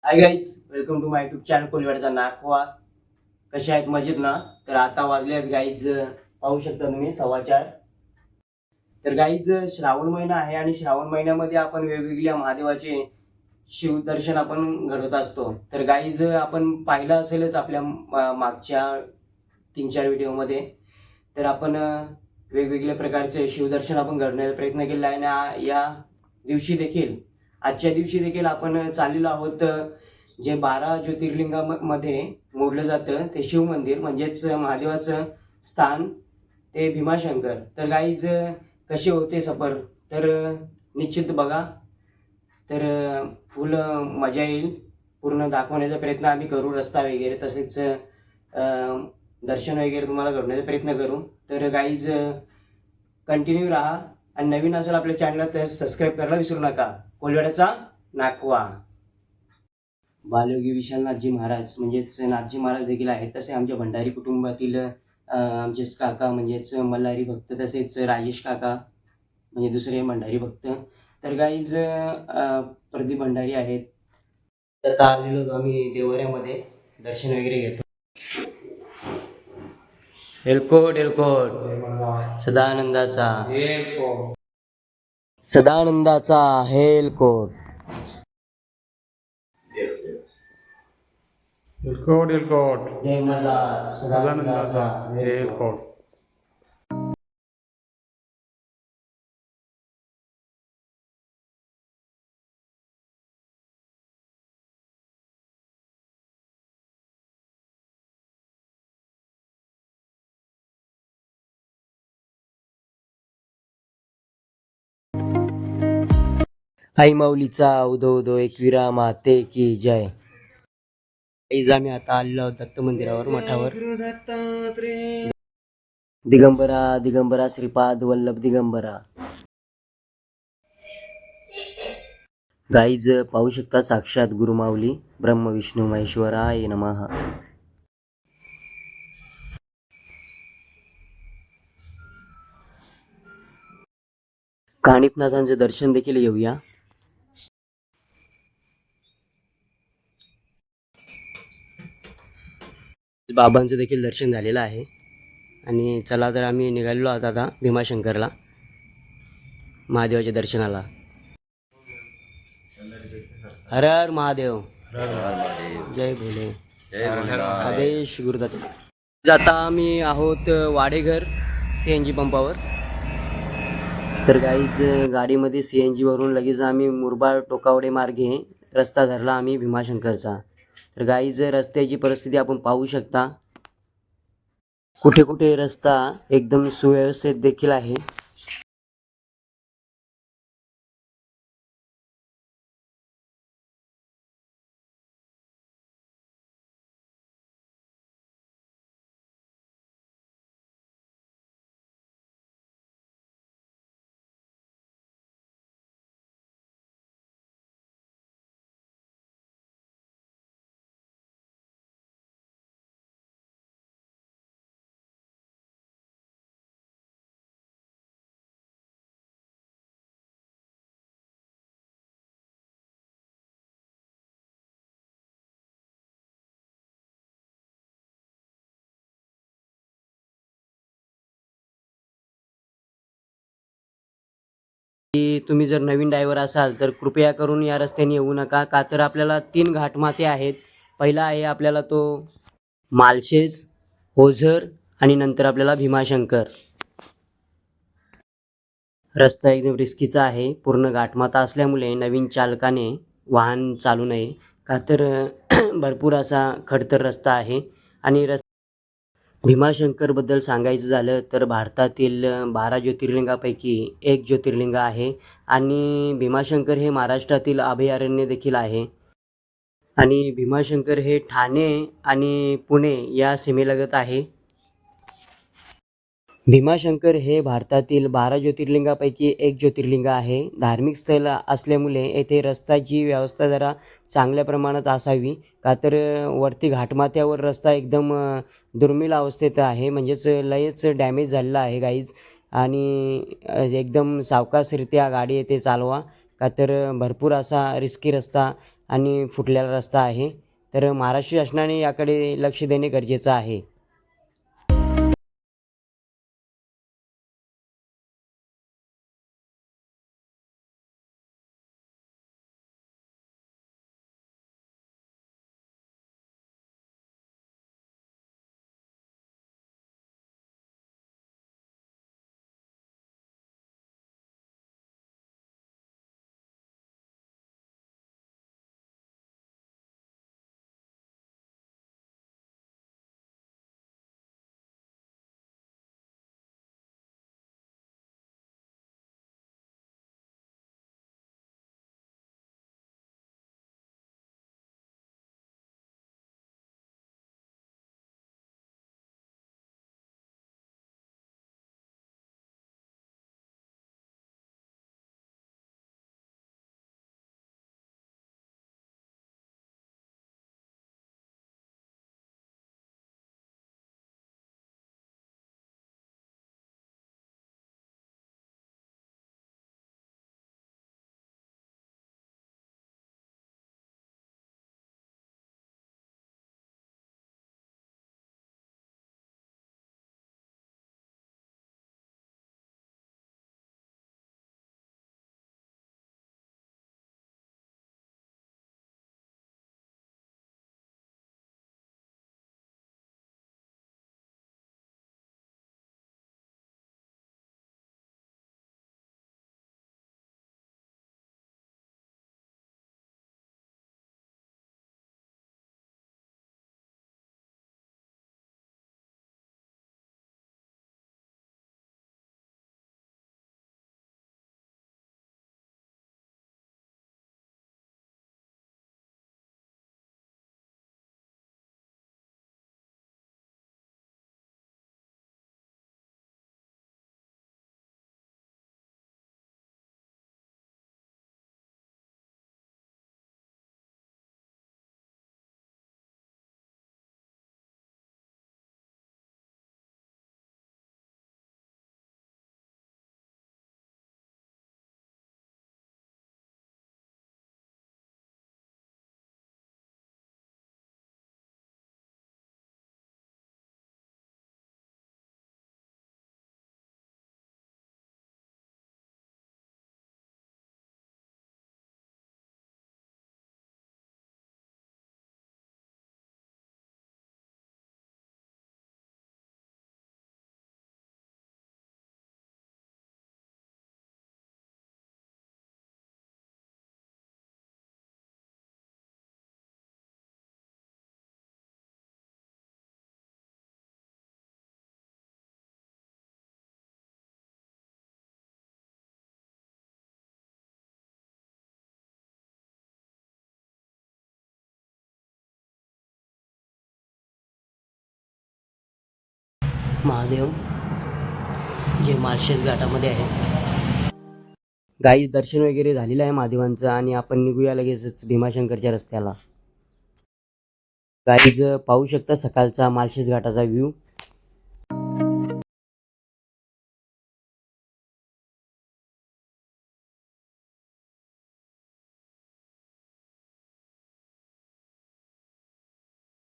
High guys, welcome to my YouTube channel कोलिवाडचा नाकवा. कसे आहेत? मजेत ना? तर आता वाजले आहेत गाईज, पाहू शकता तुम्ही 4:15. तर गाईज, श्रावण महिना आहे आणि श्रावण महिन्यामध्ये आपण वेगवेगळ्या महादेवाचे शिवदर्शन आपण घडवत असतो. तर गाईज, आपण पाहिलं असेलच आपल्या मागच्या 3-4 व्हिडिओमध्ये. तर आपण वेगवेगळ्या प्रकारचे शिवदर्शन आपण घडण्याचा प्रयत्न केला आहे आणि या दिवशी देखील, आजच्या दिवशी देखील आपण चाललेलो आहोत जे 12 ज्योतिर्लिंगामध्ये मोडलं जातं ते शिव मंदिर म्हणजेच महादेवाचं स्थान, ते भीमाशंकर. तर गाईज, कसे होते सफर तर निश्चित बघा. तर फुल मजा येईल. पूर्ण दाखवण्याचा प्रयत्न आम्ही करू, रस्ता वगैरे तसेच दर्शन वगैरे तुम्हाला घडवण्याचा प्रयत्न करू. तर गाईज, कंटिन्यू राहा आणि नवीन असेल आपल्या चॅनलला तर सबस्क्राईब करायला विसरू नका. कोलिवाड्याचा नाकवा. बालयोगी विशालनाथजी महाराज म्हणजेच नाथजी महाराज देखील आहेत. तसे आमच्या भंडारी कुटुंबातील आमचेच काका म्हणजेच मल्हारी भक्त, तसेच राजेश काका म्हणजे दुसरे भंडारी भक्त. तर गाईज, प्रदीप भंडारी आहेत. आता आलेलो होतो आम्ही देवऱ्यामध्ये, दर्शन वगैरे घेतो. एलकोट एलकोट सदानंदाचा सदानंदाचा हेलकोट. एलकोट जय मल्हार सदानंदाचा एलकोट. आई माऊलीचा उदो उदो एकविरा माते की जय. आम्ही आता आलेलो आहोत दत्त मंदिरावर, मठावर. दिगंबरा दिगंबरा श्रीपाद वल्लभ दिगंबरा. गाईज, पाहू शकता साक्षात गुरुमाऊली ब्रह्म विष्णू महेश्वराय नमः. काणिपनाथांचे दर्शन देखील घेऊया. बाबांचं देखील दर्शन झालेलं आहे. आणि चला तर आम्ही निघालेलो आहोत आता भीमाशंकरला, महादेवाच्या दर्शनाला. हर हर महादेव, जय भोले, आदेश गुरुदत्त. आता आम्ही आहोत वाडेघर CNG पंपावर. तर गाईज, गाडीमध्ये CNG भरून लगेच आम्ही मुरबाड टोकावडे मार्गे रस्ता धरला आम्ही भीमाशंकरचा. तर गाईज, रस्त्याची परिस्थिती आपण पाहू शकता. कुठे कुठे रस्ता एकदम सुव्यवस्थित देखील आहे. की तुम्ही जर नवीन ड्रायव्हर असाल तर कृपया करून या रस्त्याने येऊ नका, का तर आपल्याला 3 घाटमाते आहेत. पहिला आहे आपल्याला तो मालशेज, ओझर आणि नंतर आपल्याला भीमाशंकर. रस्ता एकदम रिस्कीचा आहे. पूर्ण घाटमाता असल्यामुळे नवीन चालकाने वाहन चालू नये, का तर भरपूर असा खडतर रस्ता आहे. आणि भीमाशंकरबद्दल सांगायचं झालं तर भारतातील 12 ज्योतिर्लिंगापैकी एक ज्योतिर्लिंग आहे. आणि भीमाशंकर हे महाराष्ट्रातील अभयारण्य देखील आहे. आणि भीमाशंकर हे ठाणे आणि पुणे या सीमेलगत आहे. भीमाशंकर हे भारतातील 12 ज्योतिर्लिंगापैकी एक ज्योतिर्लिंग आहे. धार्मिक स्थळ असल्यामुळे येथे रस्त्याची व्यवस्था जरा चांगल्या प्रमाणात असावी, का तर वरती घाटमाथ्यावर रस्ता एकदम दुर्मिळ अवस्थेत आहे, म्हणजेच लयच डॅमेज झालेला आहे गाईज. आणि एकदम सावकाशरित्या गाडी येथे चालवा, का तर भरपूर असा रिस्की रस्ता आणि फुटलेला रस्ता आहे. तर महाराष्ट्र शासनाने याकडे लक्ष देणे गरजेचं आहे. महादेव जे माळशेज घाटामध्ये आहे. गाईस दर्शन वगैरे झालेलं आहे महादेवांचं आणि आपण निघूया लगेचच भीमाशंकरच्या रस्त्याला. गाईज पाहू शकता सकाळचा माळशेज घाटाचा व्ह्यू.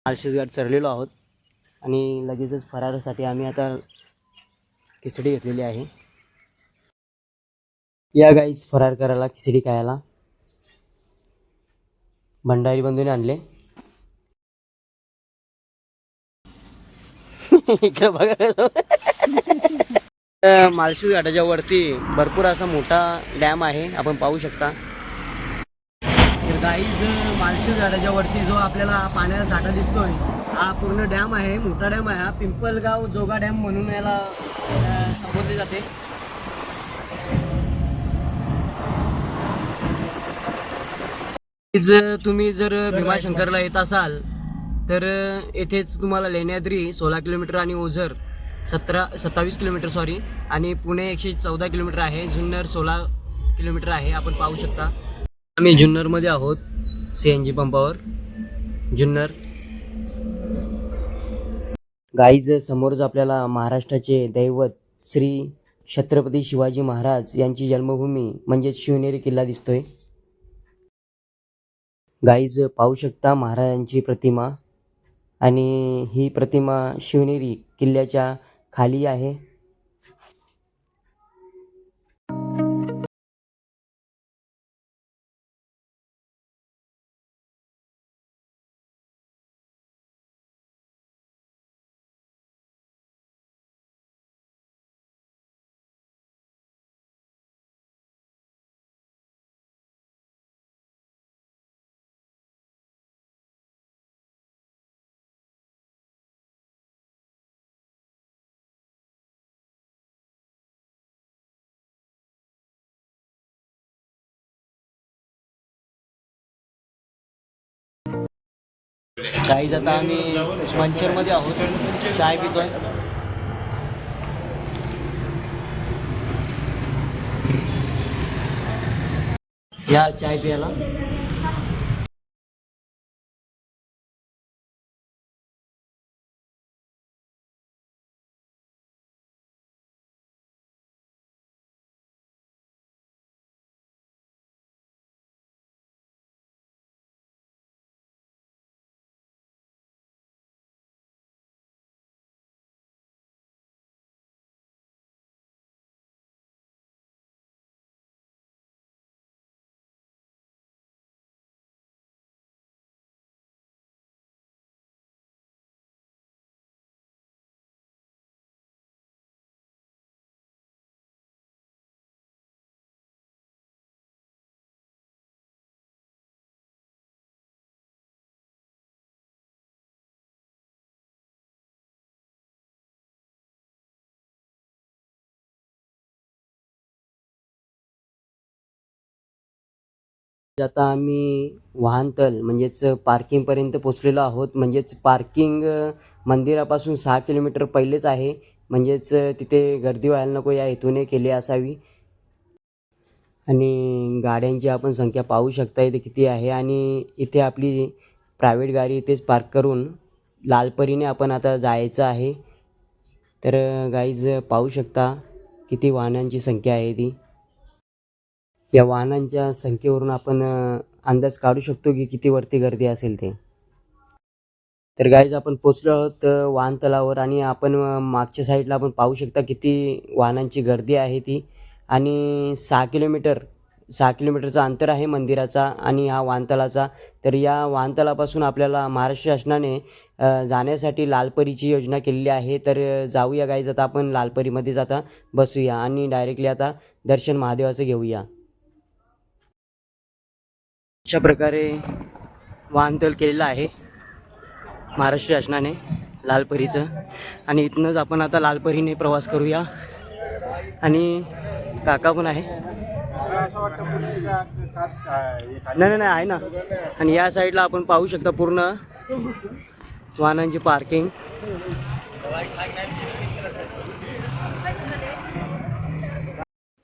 माळशेज घाट चढलेलो आहोत आणि लगेचच फरारासाठी आम्ही आता खिचडी घेतलेली आहे. या गाईज फरार करायला खिचडी खायला. भंडारी बंधूने आणले. इकडे बघा. माळशेज घाटाच्या वरती भरपूर असा मोठा डॅम आहे, आपण पाहू शकता. तर गाईज माळशेज घाटाच्या वरती जो आपल्याला पाण्याचा साठा दिसतोय हा पूर्ण डॅम आहे, मोठा डॅम आहे हा. पिंपलगाव जोगा डॅम म्हणून याला संबोधले जाते. तुम्ही जर भीमाशंकरला येत असाल तर येथेच तुम्हाला लेण्याद्री 16 किलोमीटर आणि ओझर 27 किलोमीटर सॉरी आणि पुणे 114 किलोमीटर आहे. जुन्नर 16 किलोमीटर आहे, आपण पाहू शकता. आम्ही जुन्नरमध्ये आहोत, CNG पंपावर जुन्नर. गाईज समोरच आपल्याला महाराष्ट्राचे दैवत श्री छत्रपती शिवाजी महाराज यांची जन्मभूमी म्हणजेच शिवनेरी किल्ला दिसतोय. गाईज पाहू शकता महाराजांची प्रतिमा आणि ही प्रतिमा शिवनेरी किल्ल्याच्या खाली आहे. गाईज आता आम्ही मंचरमध्ये आहोत, चाय पितोय. या चाय प्यायला. आता आम्ही वाहनतल म्हणजेच पार्किंगपर्यंत पोचलेलो आहोत. म्हणजेच पार्किंग मंदिरापासून 6 किलोमीटर पहिलेच आहे. म्हणजेच तिथे गर्दी व्हायला नको या हेतूने केली असावी. आणि गाड्यांची आपण संख्या पाहू शकता इथे किती आहे. आणि इथे आपली प्रायव्हेट गाडी इथेच पार्क करून लालपरीने आपण आता जायचं आहे. तर गाईज पाहू शकता किती वाहनांची संख्या आहे ती. या वाहनांच्या संख्येवरून आपण अंदाज काढू शकतो की किती वरती गर्दी असेल ते. तर गाईज आपण पोचलो आहोत वाहनतलावर आणि आपण मागच्या साईडला आपण पाहू शकता किती वाहनांची गर्दी आहे ती. आणि 6 किलोमीटरचं अंतर आहे मंदिराचा आणि हा वाहनतळाचा. तर या वाहनतळापासून आपल्याला महाराष्ट्र शासनाने जाण्यासाठी लालपरीची योजना केलेली आहे. तर जाऊया गाईज, आता आपण लालपरीमध्ये जाता बसूया आणि डायरेक्टली आता दर्शन महादेवाचं घेऊया. अशा प्रकारे वाहनतळ केलेलं आहे महाराष्ट्र शासनाने लालपरीचं. आणि इथनंच आपण आता लालपरीने प्रवास करूया. आणि काका पण आहे. नाही आहे ना. आणि या साईडला आपण पाहू शकता पूर्ण वाहनांची पार्किंग.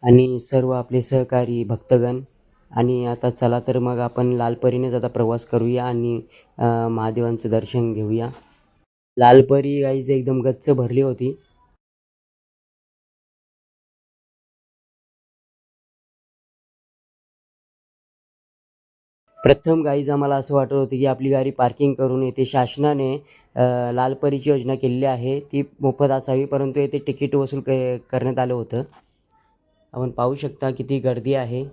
आणि सर्व आपले सहकारी भक्तगण. आणि आता चला तर मग आपण लालपरीनेच आता प्रवास करूया आणि महादेवांचं दर्शन घेऊया. लालपरी गाईज एकदम गच्च भरली होती. प्रथम गाईज आम्हाला असं वाटत होतं की आपली गाडी पार्किंग करून येथे शासनाने लालपरीची योजना केलेली आहे ती मोफत असावी, परंतु येथे तिकीट वसूल करण्यात आलं होतं. आपण पाहू शकता किती गर्दी आहे.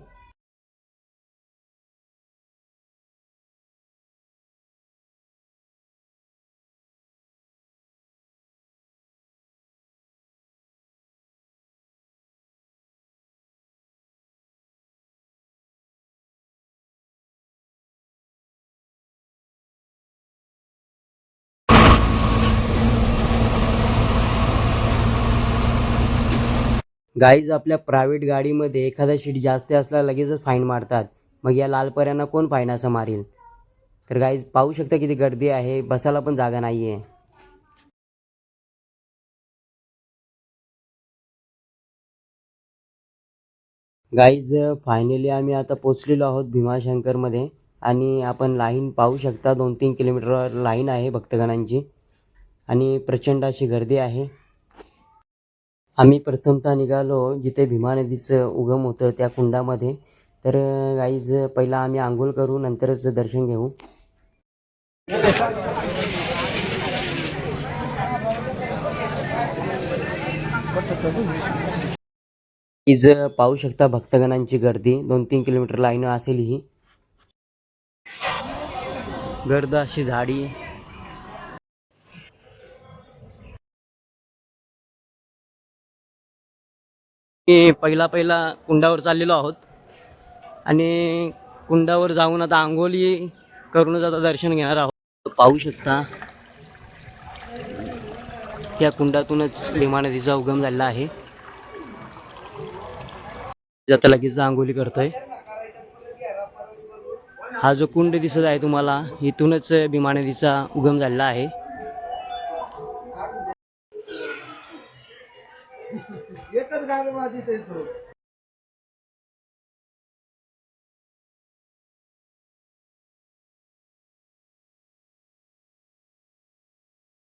गाईज आपल्या प्रायव्हेट गाडीमध्ये एखादा सीट जास्त असला लगेचच फाईन मारतात. मग या लालपऱ्यांना कोण फाईन असं मारेल. तर गाईज पाहू शकता किती गर्दी आहे, बसायला पण जागा नाही आहे. गाईज फायनली आम्ही आता पोचलेलो आहोत भीमाशंकरमध्ये. आणि आपण लाईन पाहू शकता 2-3 किलोमीटर लाईन आहे भक्तगणांची आणि प्रचंड अशी गर्दी आहे. आम्ही प्रथमतः निघालो जिथे भीमा नदीचं उगम होतं त्या कुंडामध्ये. तर गाईज पहिला आम्ही आंघोळ करू नंतरच दर्शन घेऊ. गाईज पाहू शकता भक्तगणांची गर्दी 2-3 किलोमीटर लाईन असेल ही. गर्द अशी झाडी. पहिला कुंडावर चाललेलो आहोत आणि कुंडावर जाऊन आता आंघोळी करूनच आता दर्शन घेणार आहोत. पाहू शकता त्या कुंडातूनच भीमा नदीचा उगम झालेला आहे. आता लगेच आंघोळी करतोय. हा जो कुंड दिसत आहे तुम्हाला इथूनच भीमा नदीचा उगम झालेला आहे.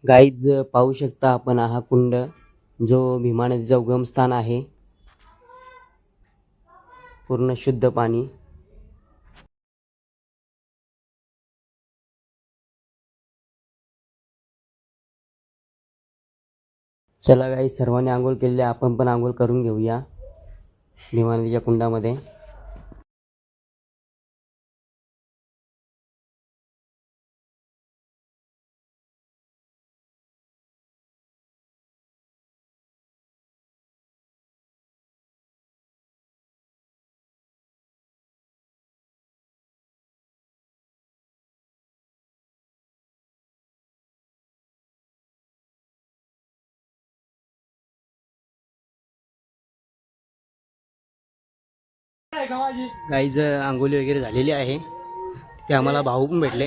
गाईज पाहू शकता आपण हा कुंड जो भीमा नदीचा उगम स्थान आहे. पूर्ण शुद्ध पाणी. चला गाई सर्वांनी आंघोळ केलेली, आपण पण आंघोळ करून घेऊया भीमा नदीच्या कुंडामध्ये. गाईज आंघोळी वगैरे झालेली आहे. ते आम्हाला भाऊ पण भेटले.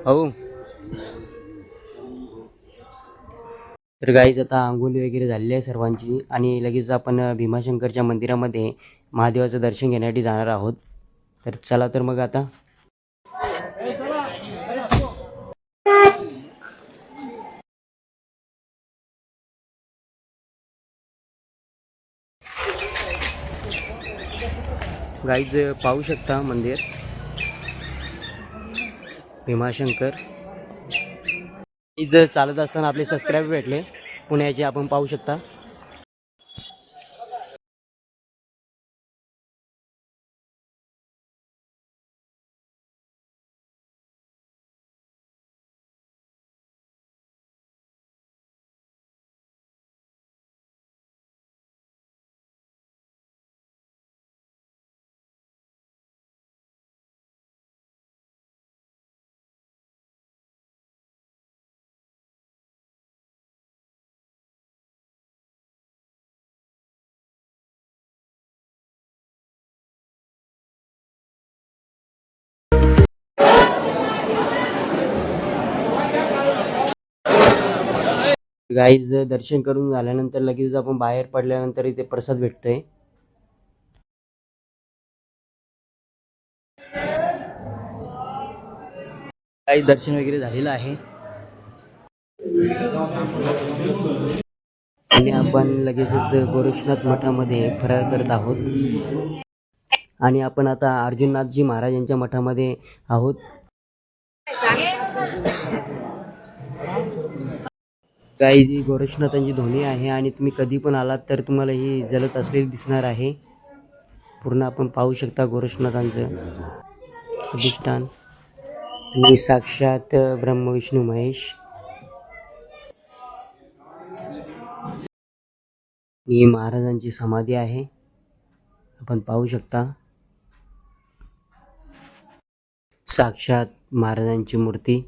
भाऊ तर गाईज आता आंघोळी वगैरे झालेली आहे सर्वांची आणि लगेच आपण भीमाशंकरच्या मंदिरामध्ये महादेवाचं दर्शन घेण्यासाठी जाणार आहोत. तर चला तर मग आता. गाईज पाहू शकता मंदिर भीमाशंकर. गाईज चालत असताना आपले सबस्क्राईबर भेटले पुण्याचे, आपण पाहू शकता. गाईज दर्शन करून झाल्यानंतर लगेच आपण बाहेर पडल्यानंतर इथे प्रसाद भेटतोय. काही दर्शन वगैरे झालेलं आहे आणि आपण लगेचच गोरक्षनाथ मठामध्ये फरार करत आहोत. आणि आपण आता अर्जुननाथजी महाराज यांच्या मठामध्ये आहोत. गाईज ही गोरक्षनाथांची ध्वनी आहे आणि तुम्ही कधी पण आलात तर तुम्हाला ही जलत असलेली दिसणार आहे. पूर्ण आपण पाहू शकता गोरक्षनाथांचं अधिष्ठान आणि साक्षात ब्रह्म विष्णू महेश. ही महाराजांची समाधी आहे, आपण पाहू शकता. साक्षात महाराजांची मूर्ती.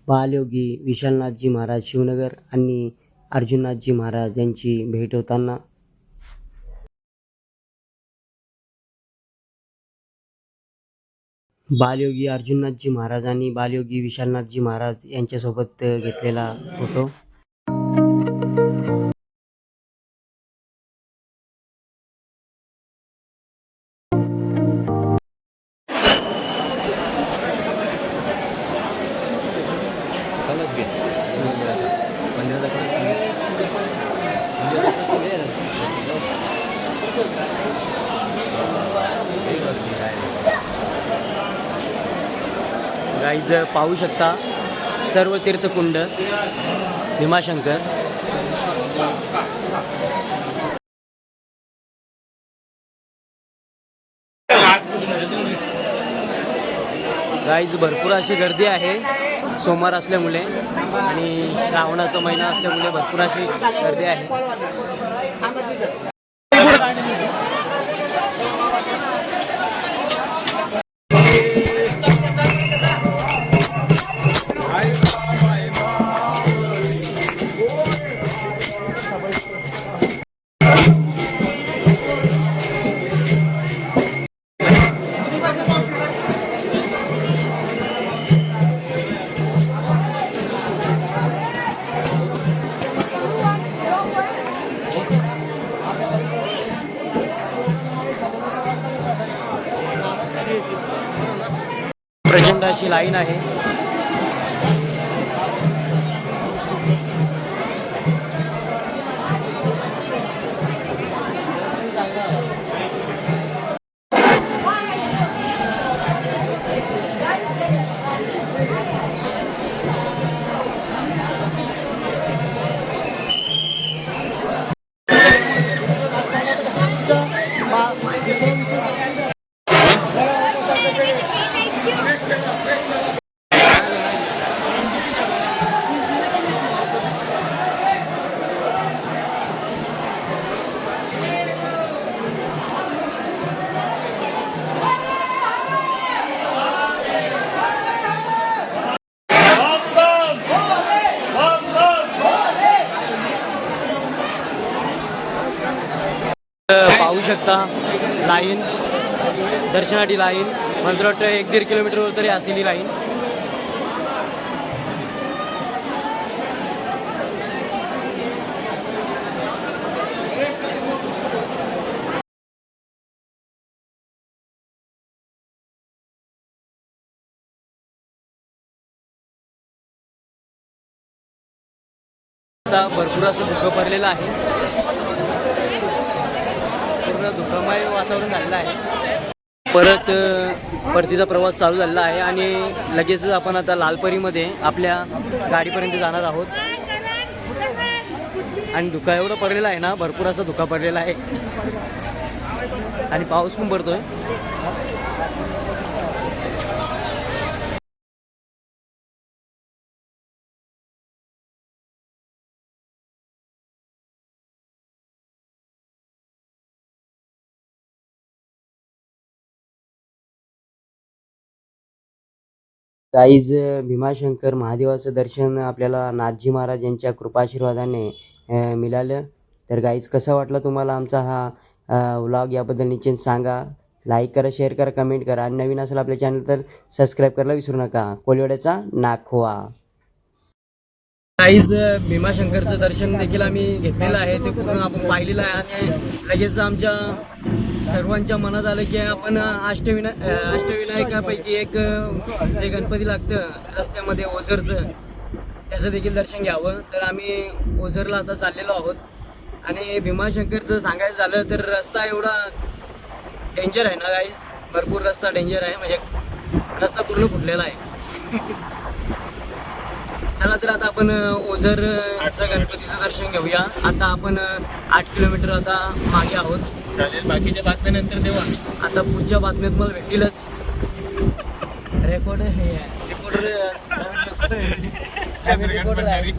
बालयोगी विशालनाथजी महाराज शिवनगर आणि अर्जुननाथजी महाराज यांची भेट होताना. बालयोगी अर्जुननाथजी महाराज आणि बालयोगी विशालनाथजी महाराज यांच्यासोबत घेतलेला फोटो. गाईज पाहू शकता सर्व तीर्थकुंड भीमाशंकर. गाईज भरपूर अशी गर्दी आहे सोमवार असल्यामुळे आणि श्रावणाचा महिना असल्यामुळे भरपूर अशी गर्दी आहे. प्रचंड अशी लाईन आहे. पाहू शकता लाईन दर्शनाची लाईन मला वाटतं 1-1.5 किलोमीटरवर तरी असेल ही लाईन. आता भरपूर असं धुकं पडलेलं आहे. पूर्ण धुकंमय वातावरण झालेलं आहे. परत परतीचा प्रवास चालू झालेला आहे आणि लगेच आपण आता लालपरीमध्ये आपल्या गाडीपर्यंत जाणार आहोत. आणि धुका एवढं पडलेला आहे ना, भरपूर असा धुका पडलेला आहे आणि पाऊस पण पडतोय. गाईज भीमाशंकर महादेवाचं दर्शन आपल्याला नाथजी महाराज यांच्या कृपाशीर्वादाने मिळालं. तर गाईज कसा वाटला तुम्हाला आमचा हा व्लॉग याबद्दल निश्चित सांगा. लाईक करा, शेअर करा, कमेंट करा आणि नवीन असेल आपल्या चॅनल तर सबस्क्राईब करायला विसरू नका. कोलिवाड्याचा नाखवा. गाईज भीमाशंकरचं दर्शन देखील आम्ही घेतलेलं आहे. ते पूर्ण आपण पाहिलेलं आहे आणि लगेच आमच्या सर्वांच्या मनात आलं की आपण अष्टविनायकापैकी एक जे गणपती लागतं रस्त्यामध्ये ओझरचं, त्याचं देखील दर्शन घ्यावं. तर आम्ही ओझरला आता चाललेलो आहोत. आणि भीमाशंकरचं सांगायचं झालं तर रस्ता एवढा डेंजर आहे ना गाईज, भरपूर रस्ता डेंजर आहे, म्हणजे रस्ता पूर्ण फुटलेला आहे. चला तर आता आपण ओझरचं गणपतीचं दर्शन घेऊया. आता आपण 8 किलोमीटर आता मागे आहोत. चालेल, बाकीच्या बातम्यानंतर देऊ आम्ही. आता पुढच्या बातम्यात मला भेटीलच. रिपोर्टर आहे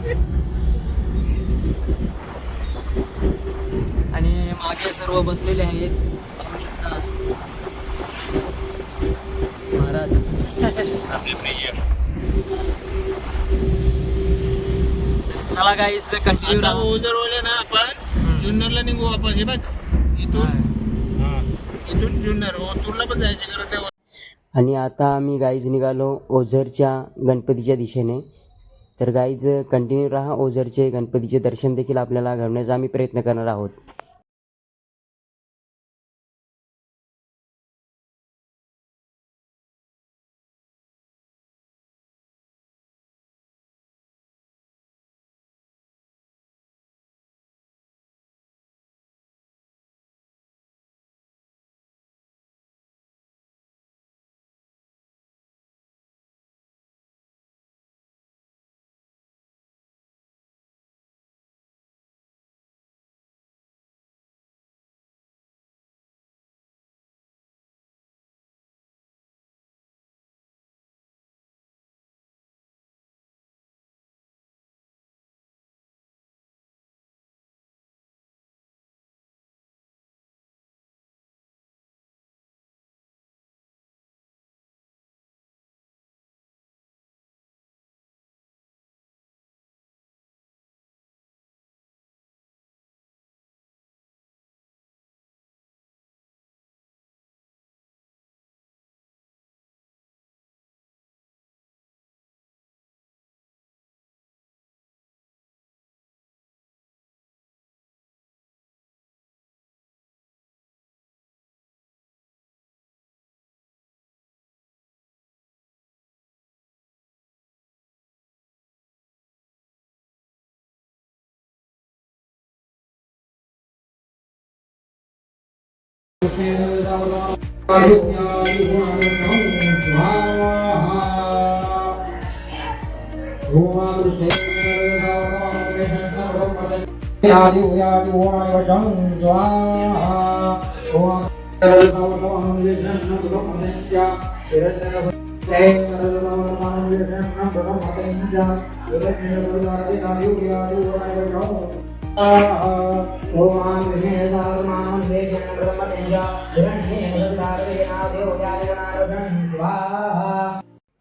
आणि मागे सर्व बसलेले आहेत. पाहू शकता महाराज आपले प्रिय. चला गाईस कंटिन्यू आता राहा. ओझरवले ना आपण जुन्नरला निघू आपण. हे बघ इथून जुन्नर ओतूरला पण जायची गरज नाही. आणि आता आम्ही गाईज निघालो ओझरच्या गणपतीच्या दिशेने. तर गाईज कंटिन्यू राहा. ओझरचे गणपतीचे दर्शन देखील आपल्याला घडवण्याचा आम्ही प्रयत्न करणार आहोत.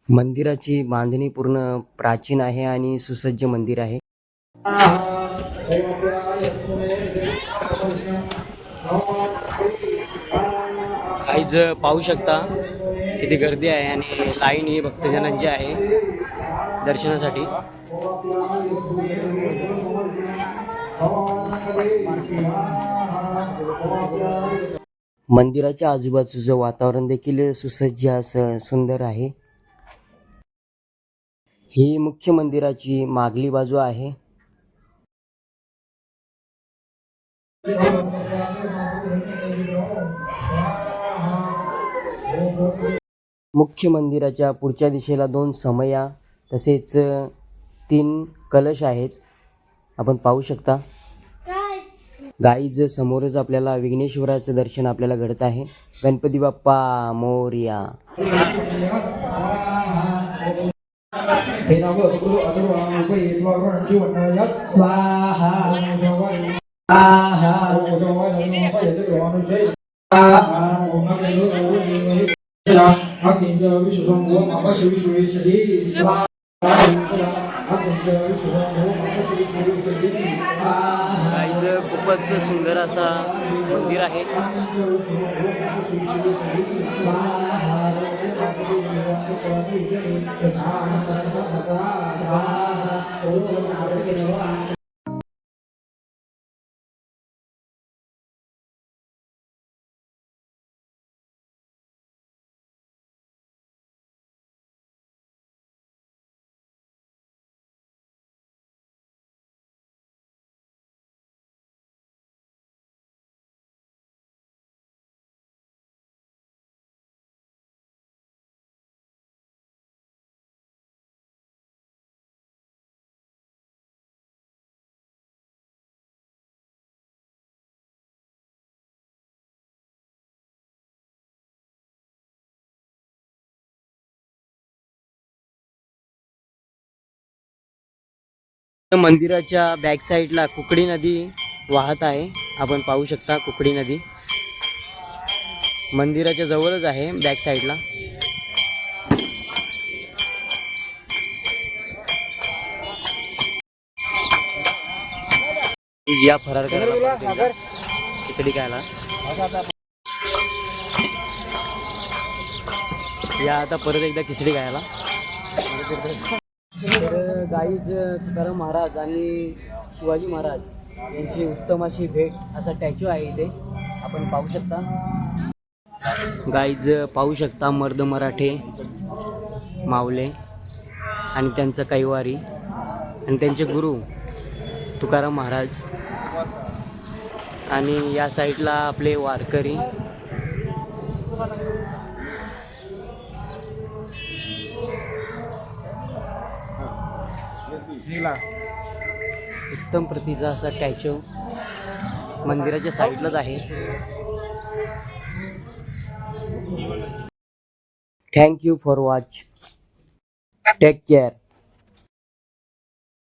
मंदिराची बांधणी पूर्ण प्राचीन आहे आणि सुसज्ज मंदिर आहे. आज पाहू शकता किती गर्दी आहे आणि लाईन ही भक्तजनांची आहे दर्शनासाठी. मंदिराच्या आजूबाजूचं वातावरण देखील सुसज्ज असं सुंदर आहे. ही मुख्य मंदिराची मागली बाजू आहे. मुख्य मंदिराच्या पुढच्या दिशेला 2 समया तसेच 3 कलश आहेत, आपण पाहू शकता. गाईज समोरच आपल्याला विघ्नेश्वराचं दर्शन आपल्याला घडत आहे. गणपती बाप्पा मोरया. गाईचं खूपच सुंदर असा मंदिर आहे. मंदिराच्या बॅक साईडला कुकडी नदी वाहत आहे, आपण पाहू शकता. कुकडी नदी मंदिराच्या जवळच आहे बॅक साईडला. या फरार करायला खिचडी खायला या आता परत एकदा खिचडी खायला. तर गाईज तुकाराम महाराज आणि शिवाजी महाराज यांची उत्तम अशी भेट असा स्टॅच्यू आहे इथे, आपण पाहू शकता. गाईज पाहू शकता मर्द मराठे मावले आणि त्यांचं कैवारी आणि त्यांचे गुरु तुकाराम महाराज आणि या साईडला आपले वारकरी. उत्तम प्रतीचा असा स्टॅच्यू मंदिराच्या साईडलाच आहे. Thank you for watch. Take care.